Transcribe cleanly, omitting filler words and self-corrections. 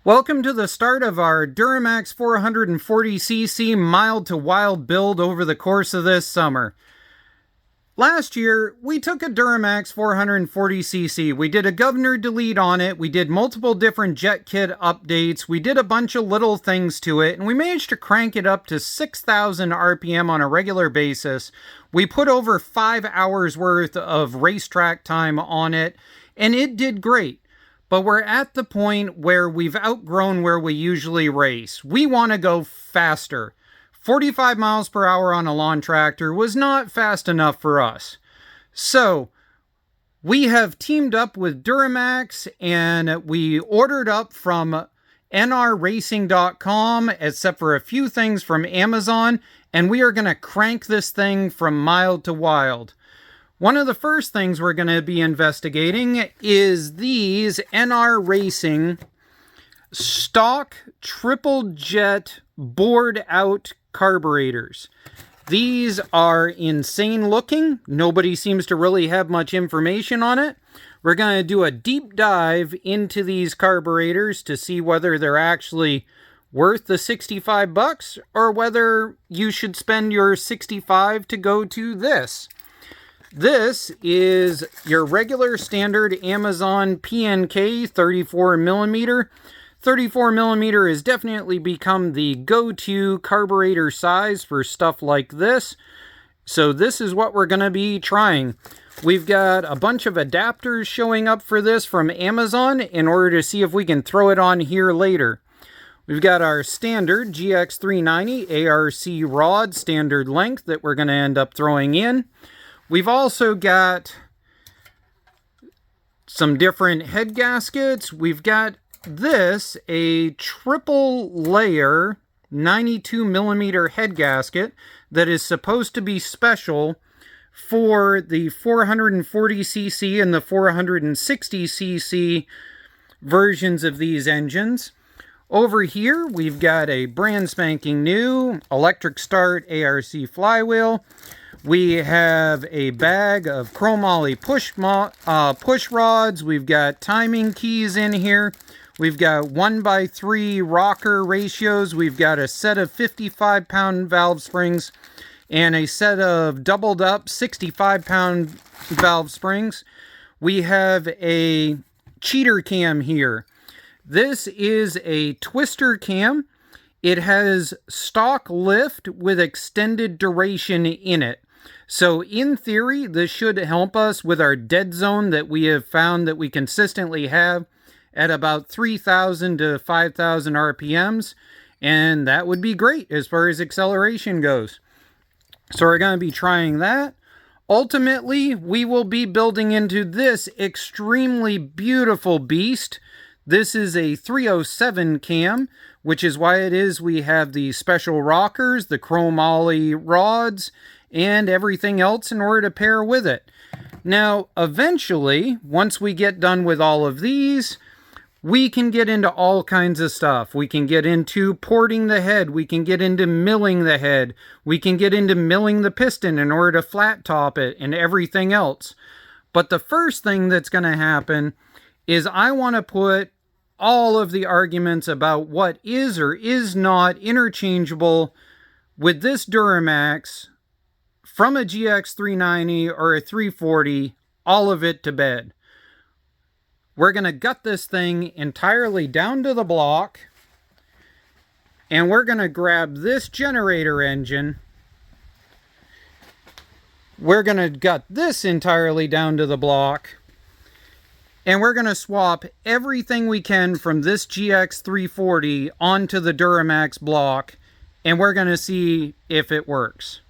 Welcome to the start of our Duromax 440cc mild to wild build over the course of this summer. Last year, we took a Duromax 440cc. We did a governor delete on it. We did multiple different jet kit updates. We did a bunch of little things to it, and we managed to crank it up to 6,000 RPM on a regular basis. We put over 5 hours worth of racetrack time on it, and it did great. But we're at the point where we've outgrown where we usually race. We want to go faster. 45 miles per hour on a lawn tractor was not fast enough for us. So we have teamed up with Duromax and we ordered up from nrracing.com, except for a few things from Amazon, and we are going to crank this thing from mild to wild. One of the first things we're going to be investigating is these NR Racing stock triple jet bored out carburetors. These are insane looking. Nobody seems to really have much information on it. We're going to do a deep dive into these carburetors to see whether they're actually worth the 65 bucks or whether you should spend your 65 to go to this. This is your regular standard Amazon PNK 34mm. 34mm has definitely become the go-to carburetor size for stuff like this. So this is what we're going to be trying. We've got a bunch of adapters showing up for this from Amazon in order to see if we can throw it on here later. We've got our standard GX390 ARC rod standard length that we're going to end up throwing in. We've also got some different head gaskets. We've got this, a triple layer 92mm head gasket that is supposed to be special for the 440cc and the 460cc versions of these engines. Over here, we've got a brand spanking new electric start ARC flywheel. We have a bag of chromoly push rods. We've got timing keys in here. We've got 1x3 rocker ratios. We've got a set of 55-pound valve springs and a set of doubled up 65-pound valve springs. We have a cheater cam here. This is a twister cam. It has stock lift with extended duration in it. So in theory, this should help us with our dead zone that we have found that we consistently have at about 3,000 to 5,000 RPMs. And that would be great as far as acceleration goes. So we're going to be trying that. Ultimately, we will be building into this extremely beautiful beast. This is a 307 cam, which is why it is we have the special rockers, the chromoly rods, and everything else in order to pair with it. Now, eventually, once we get done with all of these, we can get into all kinds of stuff. We can get into porting the head. We can get into milling the head. We can get into milling the piston in order to flat top it and everything else. But the first thing that's going to happen is I want to put all of the arguments about what is or is not interchangeable with this Duromax from a GX390 or a 340, all of it to bed. We're going to gut this thing entirely down to the block, and we're going to grab this generator engine. We're going to gut this entirely down to the block, and we're going to swap everything we can from this GX340 onto the Duromax block, and we're going to see if it works.